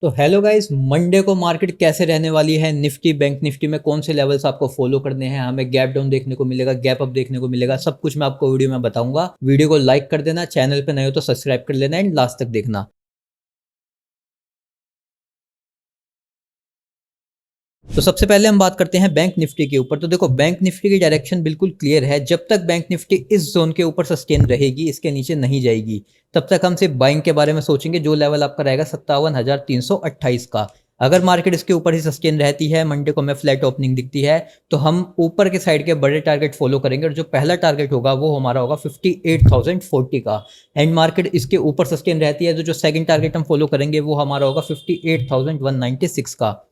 तो hello guys, Monday को market कैसे रहने वाली है। निफ्टी बैंक निफ्टी में कौन से लेवल्स आपको फॉलो करने हैं। हमें गैप डाउन देखने को मिलेगा, गैप अप देखने को मिलेगा, सब कुछ मैं आपको वीडियो में बताऊंगा। वीडियो को लाइक कर देना, चैनल पे नए हो तो सब्सक्राइब कर लेना एंड लास्ट तक देखना। तो सबसे पहले हम बात करते हैं बैंक निफ्टी के ऊपर। तो देखो, बैंक निफ्टी की डायरेक्शन बिल्कुल क्लियर है। जब तक बैंक निफ्टी इस जोन के ऊपर सस्टेन रहेगी, इसके नीचे नहीं जाएगी, तब तक हम सिर्फ बाइंग के बारे में सोचेंगे। जो लेवल आपका रहेगा 57,328 का। अगर मार्केट इसके ऊपर ही सस्टेन रहती है, मंडे को हमें फ्लैट ओपनिंग दिखती है, तो हम ऊपर के साइड के बड़े टारगेट फॉलो करेंगे। और जो पहला टारगेट होगा वो हमारा होगा 58,040 का। एंड मार्केट इसके ऊपर सस्टेन रहती है तो जो सेकंड टारगेट हम फॉलो करेंगे वो हमारा होगा 58,196 का।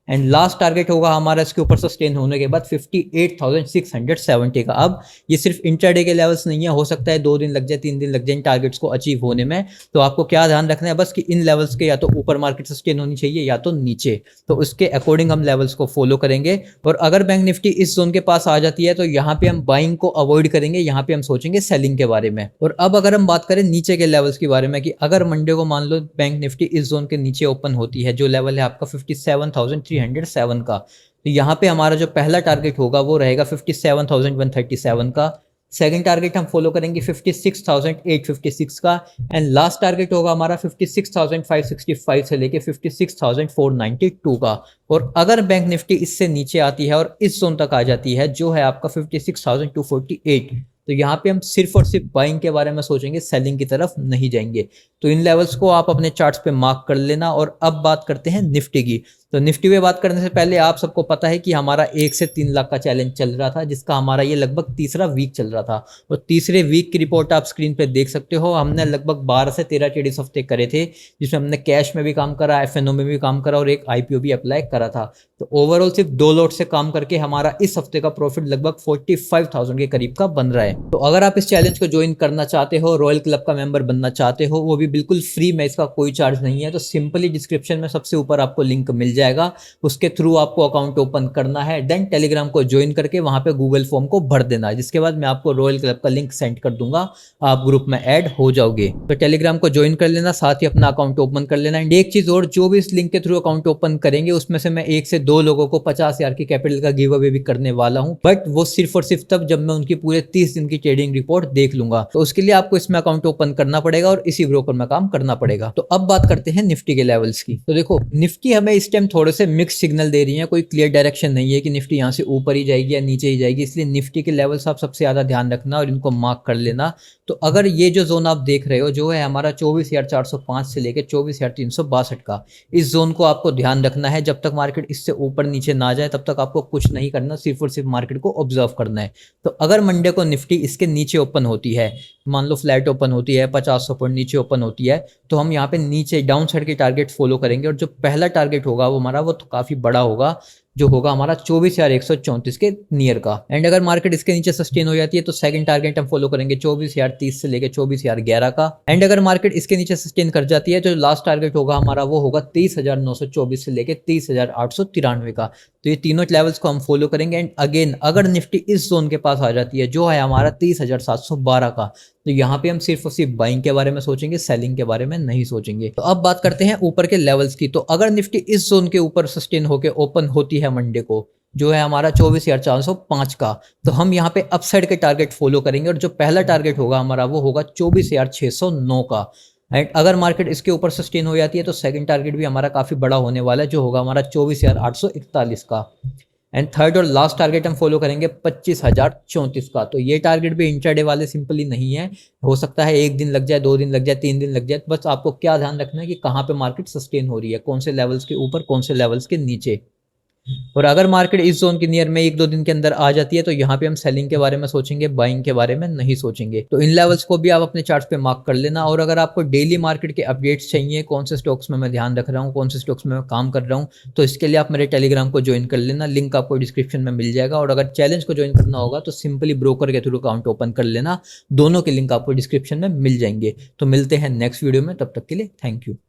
एंड लास्ट टारगेट होगा हमारा इसके ऊपर सस्टेन होने के बाद 58,670 का। अब ये सिर्फ इंट्राडे के लेवल्स नहीं है, हो सकता है 2 दिन लग जाए, 3 दिन लग जाए इन टारगेट्स को अचीव होने में। तो आपको क्या ध्यान रखना है बस कि इन लेवल्स के या तो ऊपर मार्केट सस्टेन होनी चाहिए या तो नीचे। तो उसके अकॉर्डिंग हम लेवल्स को फॉलो करेंगे। और अगर बैंक निफ्टी इस जोन के पास आ जाती है तो यहाँ पे हम बाइंग को अवॉइड करेंगे, यहाँ पे हम सोचेंगे सेलिंग के बारे में। और अब अगर हम बात करें नीचे के लेवल्स के बारे में, कि अगर मंडे को मान लो बैंक निफ्टी इस जोन के नीचे ओपन होती है, जो लेवल है आपका 57,307 का, तो यहाँ पे हमारा जो पहला टारगेट होगा वो रहेगा 57,137 का। सेकंड टारगेट हम फॉलो करेंगे 56,856 का। एंड लास्ट टारगेट होगा हमारा 56,565 से लेके 56,492 का। और अगर बैंक निफ्टी इससे नीचे आती है और इस जोन तक आ जाती है, जो है आपका 56,248, तो यहाँ पे हम सिर्फ और सिर्फ बाइंग के बारे में सोचेंगे, सेलिंग की तरफ नहीं जाएंगे। तो इन लेवल्स को आप अपने चार्ट्स पे मार्क कर लेना। और अब बात करते हैं निफ्टी की। तो निफ्टी पे बात करने से पहले आप सबको पता है कि हमारा 1 से 3 लाख का चैलेंज चल रहा था, जिसका हमारा ये लगभग तीसरा वीक चल रहा था। और तीसरे वीक की रिपोर्ट आप स्क्रीन पे देख सकते हो। हमने लगभग 12 से 13 ट्रेड इस हफ्ते करे थे, जिसमें हमने कैश में भी काम करा, एफएनओ में भी काम करा और एक आईपीओ भी अप्लाई करा था। तो ओवरऑल सिर्फ 2 लॉट से काम करके हमारा इस हफ्ते का प्रॉफिट लगभग 45,000 के करीब का बन रहा है। तो अगर आप इस चैलेंज को ज्वाइन करना चाहते हो, रॉयल क्लब का मेंबर बनना चाहते हो, वो भी बिल्कुल फ्री में, इसका कोई चार्ज नहीं है, तो सिंपली डिस्क्रिप्शन में सबसे ऊपर आपको लिंक मिल जाएगा। उसके थ्रू आपको अकाउंट ओपन करना है, देन टेलीग्राम को ज्वाइन करके वहां पे गूगल फॉर्म को भर देना है, जिसके बाद मैं आपको रॉयल क्लब का लिंक सेंड कर दूंगा, आप ग्रुप में ऐड हो जाओगे। तो टेलीग्राम को ज्वाइन कर लेना, साथ ही अपना अकाउंट ओपन कर लेना। एंड एक चीज और, जो भी इस लिंक के थ्रू अकाउंट ओपन करेंगे उसमें से मैं 1 से 2 लोगों को 50,000 की कैपिटल का गिव अवे भी करने वाला हूं, बट वो सिर्फ और सिर्फ तब जब मैं उनकी पूरे 30 दिन की ट्रेडिंग रिपोर्ट देख लूंगा। तो उसके लिए आपको इसमें अकाउंट ओपन करना पड़ेगा और इसी ब्रोकर में काम करना पड़ेगा। तो अब बात करते हैं निफ्टी के लेवल्स की। तो देखो, निफ्टी हमें इस टाइम थोड़े से मिक्स सिग्नल दे रही है, कोई क्लियर डायरेक्शन नहीं है कि निफ्टी यहाँ से ऊपर ही जाएगी या नीचे ही जाएगी। इसलिए निफ्टी के लेवल्स आप सबसे ज्यादा ध्यान रखना और इनको मार्क कर लेना। तो अगर ये जो जोन आप देख रहे हो, जो है हमारा 24,405 से लेकर 24,362 का, इस जोन को आपको ध्यान रखना है। जब तक मार्केट इससे ऊपर नीचे ना जाए तब तक आपको कुछ नहीं करना, सिर्फ और सिर्फ मार्केट को ऑब्जर्व करना है। तो अगर मंडे को निफ्टी इसके नीचे ओपन होती है, मान लो फ्लैट ओपन होती है, 50 पॉइंट नीचे ओपन होती है, तो हम यहाँ पे नीचे डाउन साइड के टारगेट फॉलो करेंगे। और जो पहला टारगेट होगा वो हमारा, वो तो काफी बड़ा होगा, जो होगा हमारा 24,134 के नियर का। एंड अगर मार्केट इसके नीचे सस्टेन हो जाती है तो सेकंड टारगेट हम फॉलो करेंगे 24,030 से लेकर 24,011 का। एंड अगर मार्केट इसके नीचे सस्टेन कर जाती है तो लास्ट टारगेट होगा हमारा, वो होगा 23,924 से लेकर 23,893 का। तो ये तीनों लेवल्स को हम फॉलो करेंगे। एंड अगेन अगर निफ्टी इस जोन के पास आ जाती है, जो है हमारा 30,712 का, तो यहाँ पे हम सिर्फ और सिर्फ बाइंग के बारे में सोचेंगे, सेलिंग के बारे में नहीं सोचेंगे। तो अब बात करते हैं ऊपर के लेवल्स की। तो अगर निफ्टी इस जोन के ऊपर सस्टेन होकर ओपन होती है मंडे को, जो है हमारा 24,405 का, तो हम यहाँ पे अपसाइड के टारगेट फॉलो करेंगे। और जो पहला टारगेट होगा हमारा वो होगा 24,609 का। एंड अगर मार्केट इसके ऊपर सस्टेन हो जाती है तो सेकंड टारगेट भी हमारा काफी बड़ा होने वाला है, जो होगा हमारा 24,841 का। एंड थर्ड और लास्ट टारगेट हम फॉलो करेंगे 25,034 का। तो ये टारगेट भी इंट्राडे वाले सिंपली नहीं है, हो सकता है 1 दिन लग जाए, 2 दिन लग जाए, 3 दिन लग जाए। बस आपको क्या ध्यान रखना है कि कहाँ पे मार्केट सस्टेन हो रही है, कौन से लेवल्स के ऊपर, कौन से लेवल्स के नीचे। और अगर मार्केट इस जोन के नियर में 1-2 दिन के अंदर आ जाती है तो यहाँ पे हम सेलिंग के बारे में सोचेंगे, बाइंग के बारे में नहीं सोचेंगे। तो इन लेवल्स को भी आप अपने चार्ट्स पे मार्क कर लेना। और अगर आपको डेली मार्केट के अपडेट्स चाहिए, कौन से स्टॉक्स में मैं ध्यान रख रहा हूँ, कौन से स्टॉक्स में मैं काम कर रहा हूँ, तो इसके लिए आप मेरे टेलीग्राम को ज्वाइन कर लेना, लिंक आपको डिस्क्रिप्शन में मिल जाएगा। और अगर चैलेंज को ज्वाइन करना होगा तो सिंपली ब्रोकर के थ्रू अकाउंट ओपन कर लेना, दोनों के लिंक आपको डिस्क्रिप्शन में मिल जाएंगे। तो मिलते हैं नेक्स्ट वीडियो में, तब तक के लिए थैंक यू।